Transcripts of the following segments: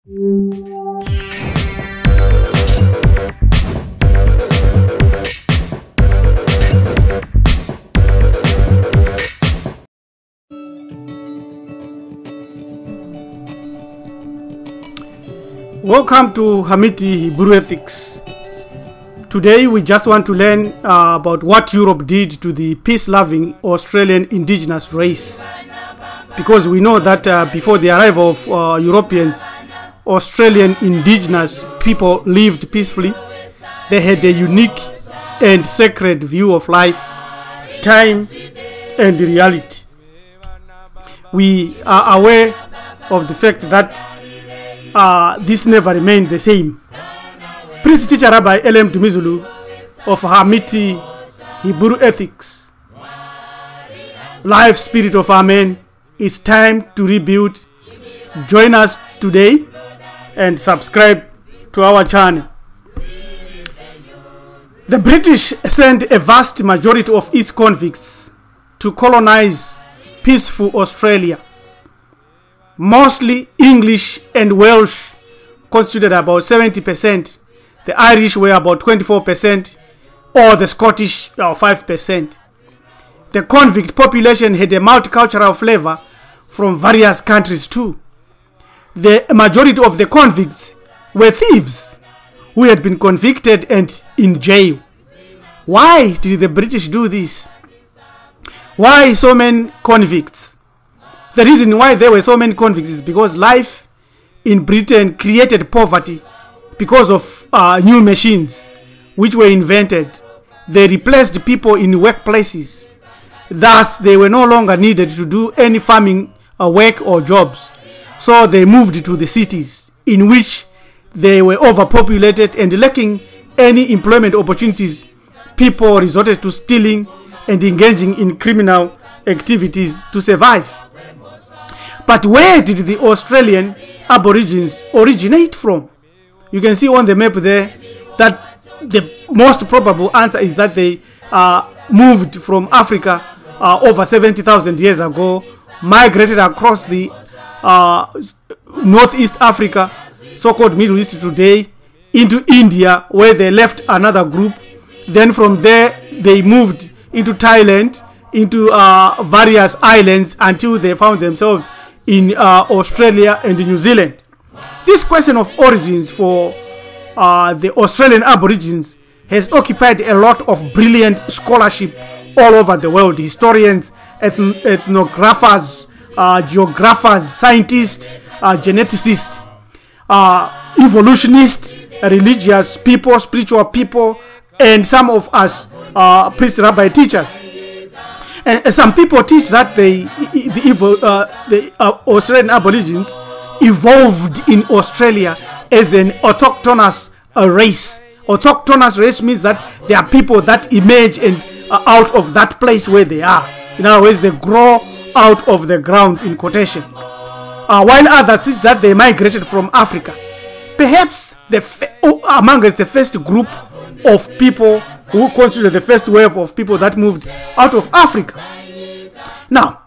Welcome to KHAMITHEthics. Today we just want to learn about what Europe did to the peace-loving Australian indigenous race. Because we know that before the arrival of Europeans, Australian indigenous people lived peacefully. They had a unique and sacred view of life, time, and reality. We are aware of the fact that this never remained the same. Priest teacher Rabbi L.M. Dumizulu of KHAMITHEthics, Life Spirit of Amen, it's time to rebuild. Join us today and subscribe to our channel. The British sent a vast majority of its convicts to colonize peaceful Australia. Mostly English and Welsh constituted about 70%. The Irish were about 24%, or the Scottish 5%. The convict population had a multicultural flavor from various countries too. The majority of the convicts were thieves who had been convicted and in jail. Why did the British do this? Why so many convicts? The reason why there were so many convicts is because life in Britain created poverty because of new machines which were invented. They replaced people in workplaces. Thus, they were no longer needed to do any farming work or jobs. So they moved to the cities, in which they were overpopulated and lacking any employment opportunities. People resorted to stealing and engaging in criminal activities to survive. But where did the Australian Aborigines originate from? You can see on the map there that the most probable answer is that they moved from Africa over 70,000 years ago, migrated across the Northeast Africa, so-called Middle East today, into India, where they left another group. Then from there, they moved into Thailand, into various islands, until they found themselves in Australia and New Zealand. This question of origins for the Australian Aborigines has occupied a lot of brilliant scholarship all over the world. Historians, ethnographers, geographers, scientists, geneticists, evolutionists, religious people, spiritual people, and some of us priest rabbi teachers. And some people teach that the Australian Aborigines evolved in Australia as an autochthonous race. Autochthonous race means that there are people that emerge and out of that place where they are. In other words, they grow out of the ground, in quotation. While others think that they migrated from Africa. Perhaps among us, the first group of people who consider the first wave of people that moved out of Africa. Now,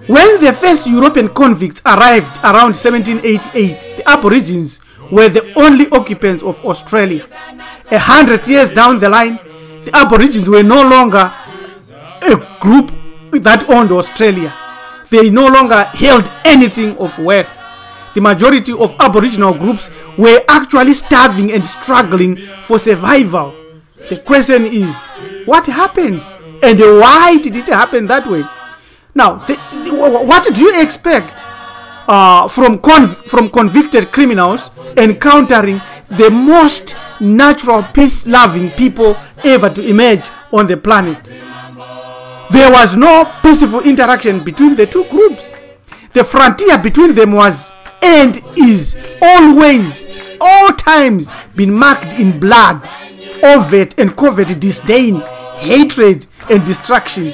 when the first European convicts arrived around 1788, the Aborigines were the only occupants of Australia. 100 years down the line, the Aborigines were no longer a group that owned Australia. They no longer held anything of worth. The majority of Aboriginal groups were actually starving and struggling for survival. The question is, what happened? And why did it happen that way? Now, what do you expect from convicted criminals encountering the most natural, peace-loving people ever to emerge on the planet? There was no peaceful interaction between the two groups. The frontier between them was and is always, all times, been marked in blood, overt and covert disdain, hatred, and destruction.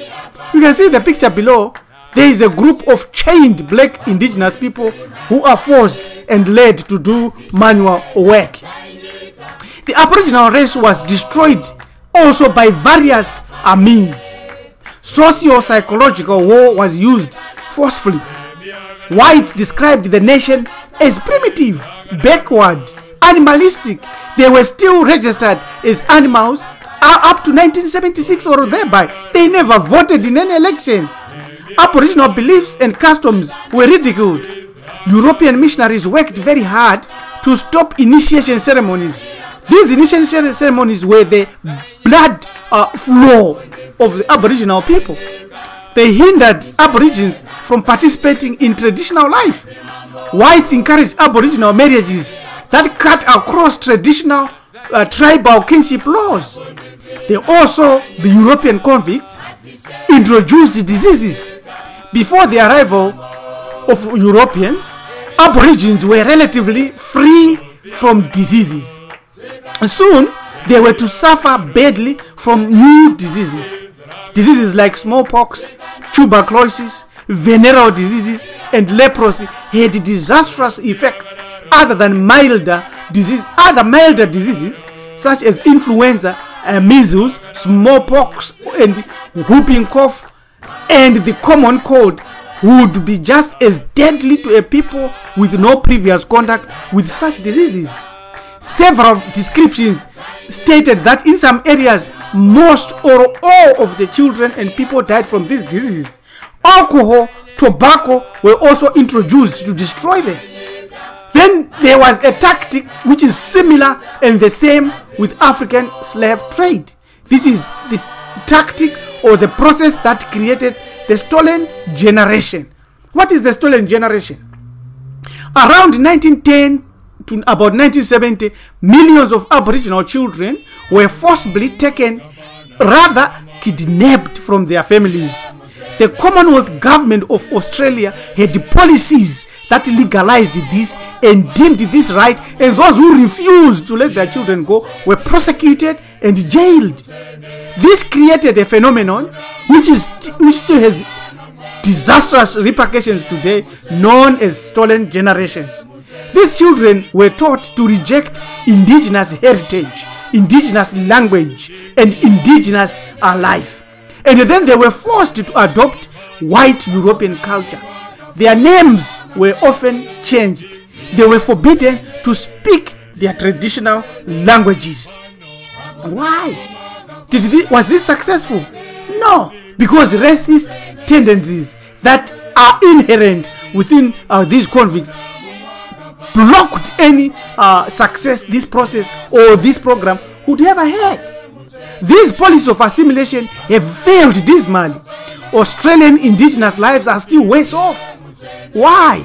You can see the picture below. There is a group of chained black indigenous people who are forced and led to do manual work. The Aboriginal race was destroyed also by various means. Socio-psychological war was used forcefully. Whites described the nation as primitive backward, animalistic. They were still registered as animals up to 1976 or thereby. They never voted in any election. Aboriginal beliefs and customs were ridiculed. European missionaries worked very hard to stop initiation ceremonies. These initiation ceremonies were the blood flow of the Aboriginal people. They hindered Aborigines from participating in traditional life. Whites encouraged Aboriginal marriages that cut across traditional tribal kinship laws. They also, the European convicts, introduced diseases. Before the arrival of Europeans, Aborigines were relatively free from diseases. Soon, they were to suffer badly from new diseases. Diseases like smallpox, tuberculosis, venereal diseases, and leprosy had disastrous effects other milder diseases such as influenza, measles, smallpox, and whooping cough, and the common cold would be just as deadly to a people with no previous contact with such diseases. Several descriptions stated that in some areas, most or all of the children and people died from this disease. Alcohol, tobacco were also introduced to destroy them. Then there was a tactic which is similar and the same with African slave trade. This is this tactic or the process that created the stolen generation. What is the stolen generation? Around 1910 to about 1970, millions of Aboriginal children were forcibly taken, rather kidnapped from their families. The Commonwealth Government of Australia had policies that legalized this and deemed this right, and those who refused to let their children go were prosecuted and jailed. This created a phenomenon which still has disastrous repercussions today, known as stolen generations. These children were taught to reject indigenous heritage, indigenous language, and indigenous life. And then they were forced to adopt white European culture. Their names were often changed. They were forbidden to speak their traditional languages. Why? Was this successful? No, because racist tendencies that are inherent within these convicts blocked any success this process or this program would ever had. These policies of assimilation have failed dismally. Australian indigenous lives are still worse off. Why?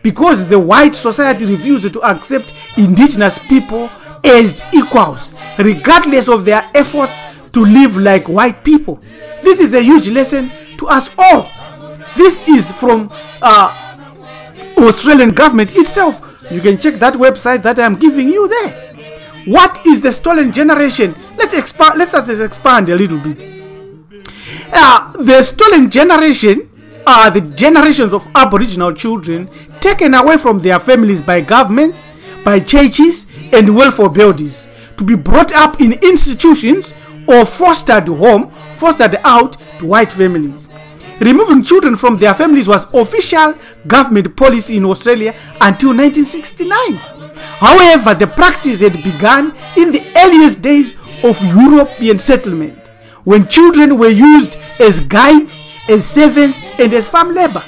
Because the white society refused to accept indigenous people as equals, regardless of their efforts to live like white people. This is a huge lesson to us all. This is from Australian government itself. You can check that website that I am giving you there. What is the stolen generation? Let us expand a little bit. The stolen generation are the generations of Aboriginal children taken away from their families by governments, by churches, and welfare bodies to be brought up in institutions or fostered out to white families. Removing children from their families was official government policy in Australia until 1969. However, the practice had begun in the earliest days of European settlement, when children were used as guides, as servants, and as farm labor.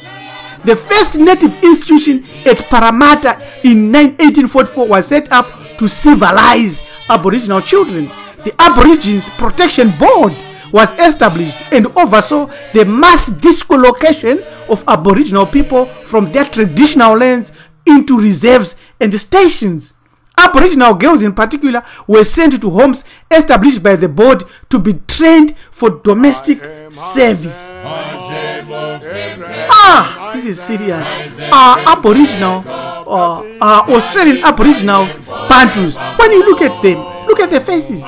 The first native institution at Parramatta in 1844 was set up to civilize Aboriginal children. The Aborigines Protection Board was established and oversaw the mass dislocation of Aboriginal people from their traditional lands into reserves and stations. Aboriginal girls in particular were sent to homes established by the board to be trained for domestic service. This is serious. Aboriginal, Australian Aboriginal Bantus, when you look at them, look at their faces.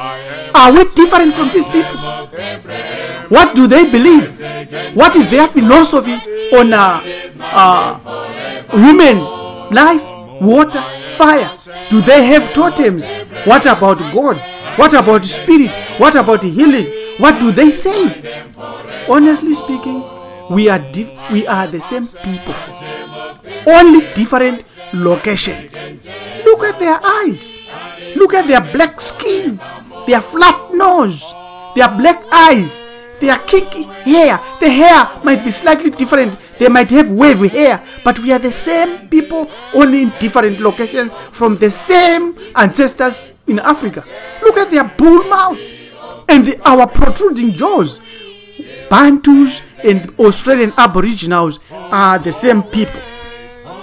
Are we different from these people? What do they believe? What is their philosophy on human life, water, fire? Do they have totems? What about God? What about spirit? What about healing? What do they say? Honestly speaking, we are the same people, only different locations. Look at their eyes. Look at their black skin, their flat nose, their black eyes, their kinky hair. The hair might be slightly different. They might have wavy hair, but we are the same people, only in different locations from the same ancestors in Africa. Look at their bull mouth and our protruding jaws. Bantus and Australian Aboriginals are the same people.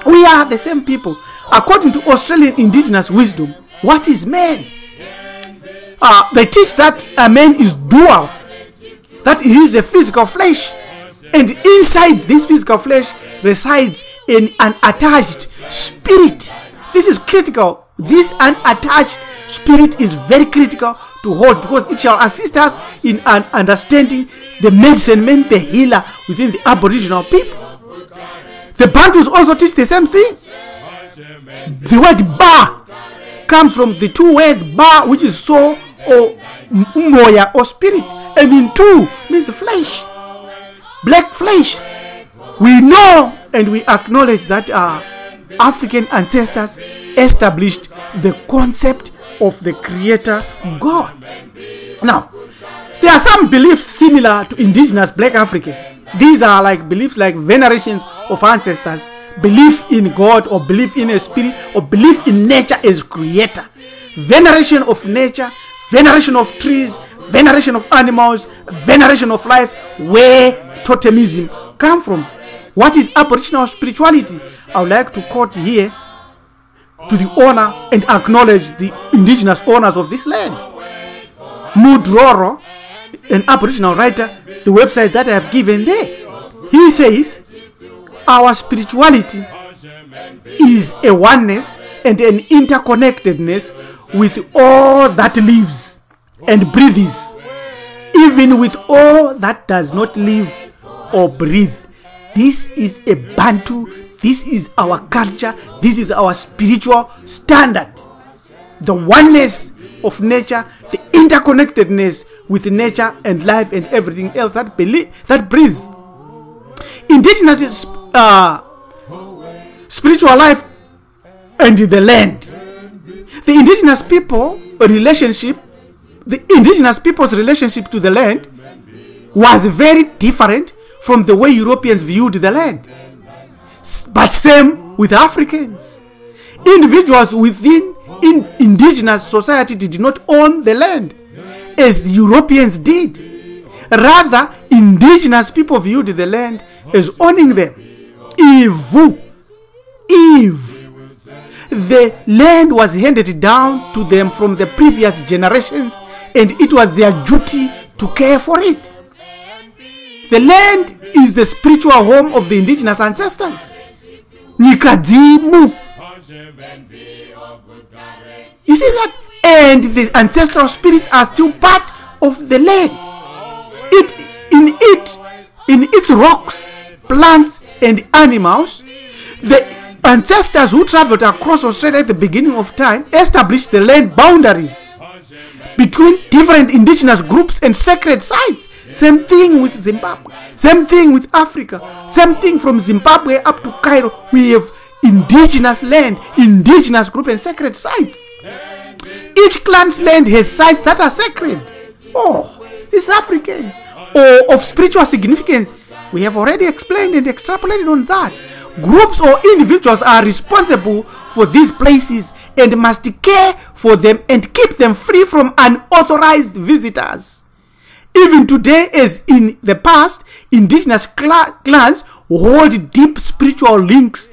We are the same people. According to Australian Indigenous wisdom, what is man? They teach that a man is dual, that he is a physical flesh, and inside this physical flesh resides an unattached spirit. This is critical. This unattached spirit is very critical to hold, because it shall assist us in understanding the medicine man, the healer within the Aboriginal people. The Bantus also teach the same thing. The word ba comes from the two words ba, which is soul, or moya, or spirit, and in two means flesh, black flesh. We know and we acknowledge that our African ancestors established the concept of the Creator God. Now, there are some beliefs similar to indigenous black Africans. These are like beliefs like veneration of ancestors, belief in God, or belief in a spirit, or belief in nature as creator. Veneration of nature, veneration of trees, veneration of animals, veneration of life, where totemism come from. What is Aboriginal spirituality? I would like to quote here to the honor and acknowledge the indigenous owners of this land. Mudroro, an Aboriginal writer, the website that I have given there, he says, our spirituality is a oneness and an interconnectedness with all that lives and breathes, even with all that does not live or breathe. This is a Bantu. This is our culture. This is our spiritual standard. The oneness of nature, the interconnectedness with nature and life and everything else that breathes. Indigenous is spiritual life and the land. The indigenous people's relationship to the land was very different from the way Europeans viewed the land. But same with Africans. Individuals within indigenous society did not own the land as the Europeans did. Rather, indigenous people viewed the land as owning them. Eve. The land was handed down to them from the previous generations, and it was their duty to care for it. The land is the spiritual home of the indigenous ancestors. Nikadimu. You see that? And the ancestral spirits are still part of the land. In its rocks, plants, and animals, the ancestors who traveled across Australia at the beginning of time established the land boundaries between different indigenous groups and sacred sites. Same thing with Zimbabwe. Same thing with Africa. Same thing from Zimbabwe up to Cairo. We have indigenous land, indigenous group, and sacred sites. Each clan's land has sites that are sacred. Oh, this is African. Or of spiritual significance. We have already explained and extrapolated on that. Groups or individuals are responsible for these places and must care for them and keep them free from unauthorized visitors. Even today, as in the past, indigenous clans hold deep spiritual links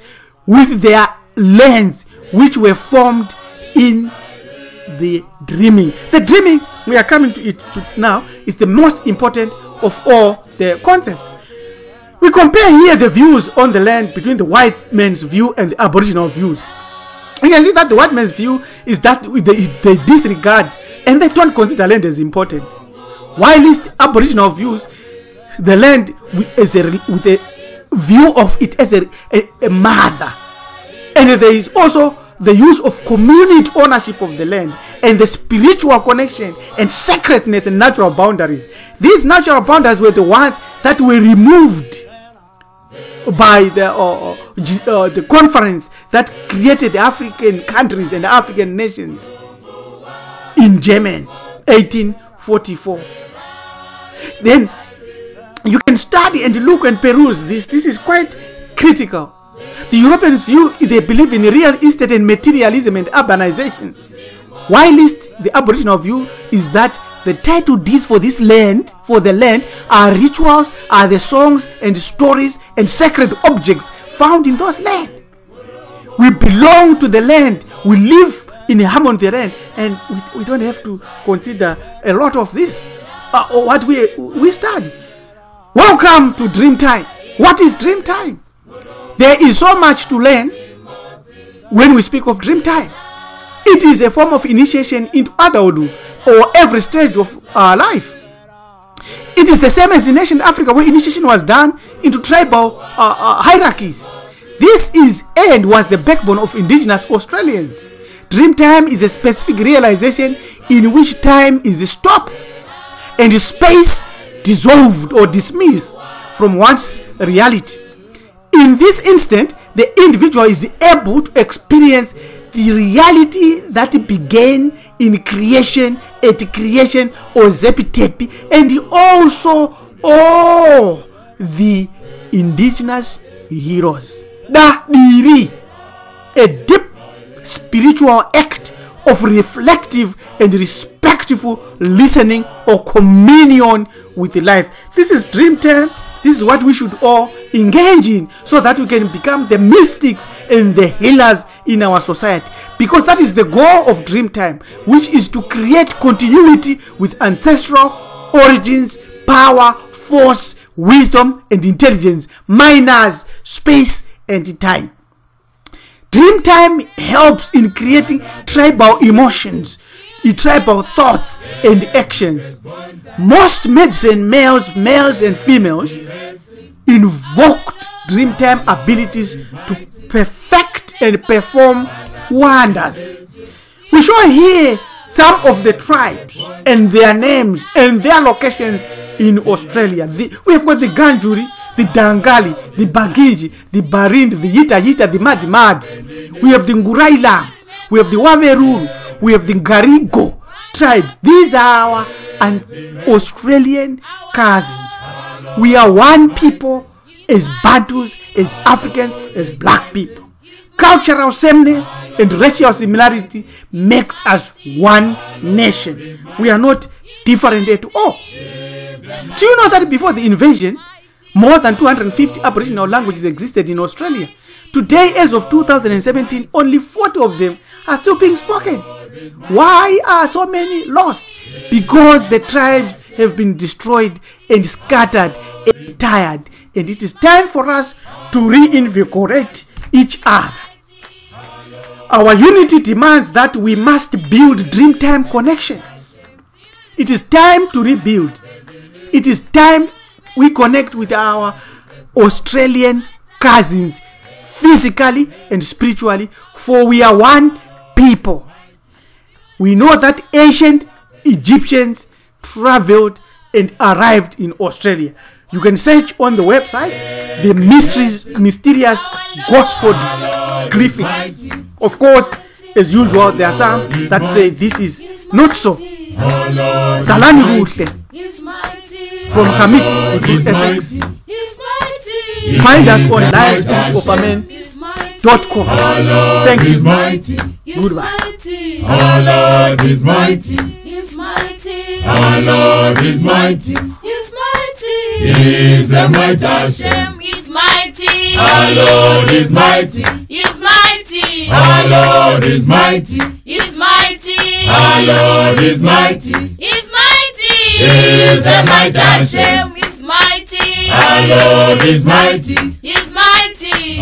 with their lands, which were formed in the dreaming. The dreaming, we are coming to it now, is the most important of all the concepts. We compare here the views on the land between the white man's view and the Aboriginal views. You can see that the white man's view is that they disregard and they don't consider land as important. Whilst Aboriginal views the land with a view of it as a mother. And there is also the use of community ownership of the land and the spiritual connection and sacredness and natural boundaries. These natural boundaries were the ones that were removed by the conference that created the African countries and African nations in Germany, 1844. Then you can study and look and peruse this. This is quite critical. The Europeans view, they believe in real estate and materialism and urbanization. Whilst the Aboriginal view is that the title deeds for this land, for the land, are rituals, are the songs and stories and sacred objects found in those lands. We belong to the land. We live in harmony with the land, and we don't have to consider a lot of this or what we study. Welcome to Dreamtime. What is Dreamtime? There is so much to learn when we speak of Dreamtime. It is a form of initiation into adulthood or every stage of our life. It is the same as in ancient Africa, where initiation was done into tribal hierarchies. This is and was the backbone of Indigenous Australians. Dreamtime is a specific realization in which time is stopped and space dissolved or dismissed from one's reality. In this instant, the individual is able to experience the reality that began in creation, at creation, or zepi-tepi, and also all the indigenous heroes. A deep spiritual act of reflective and respectful listening or communion with life. This is Dreamtime. This is what we should all engage in, so that we can become the mystics and the healers in our society. Because that is the goal of Dreamtime, which is to create continuity with ancestral origins, power, force, wisdom, and intelligence, minus space and time. Dreamtime helps in creating tribal emotions, tribal thoughts and actions. Most medicine males and females invoked Dreamtime abilities to perfect and perform wonders. We show here some of the tribes and their names and their locations in Australia. We have got the Ganjuri, the Dangali, the Bagiji, the Barindi, the Yita, the Mad. We have the Nguraila, we have the Wameruru, we have the Ngarigo tribes. These are our Australian cousins. We are one people as Bantus, as Africans, as black people. Cultural sameness and racial similarity makes us one nation. We are not different at all. Do you know that before the invasion, more than 250 Aboriginal languages existed in Australia? Today, as of 2017, only 40 of them are still being spoken. Why are so many lost? Because the tribes have been destroyed and scattered and tired. And it is time for us to reinvigorate each other. Our unity demands that we must build Dreamtime connections. It is time to rebuild. It is time we connect with our Australian cousins physically and spiritually, for we are one people. We know that ancient Egyptians traveled and arrived in Australia. You can search on the website the mysterious Gosford graphics. Of course, as usual, there are some that say this is not so. Salani Rutle from KHAMITHEthics. Find us on livestreamofAmen.com. Thank you. Goodbye. Our Lord is mighty. Our Lord is mighty. He is a mighty Hashem. He's mighty. Our Lord is mighty. He's mighty. Our Lord is mighty. He's mighty. Our Lord is mighty. He's mighty. He is a mighty Hashem. He's mighty. Our Lord is mighty. He's mighty.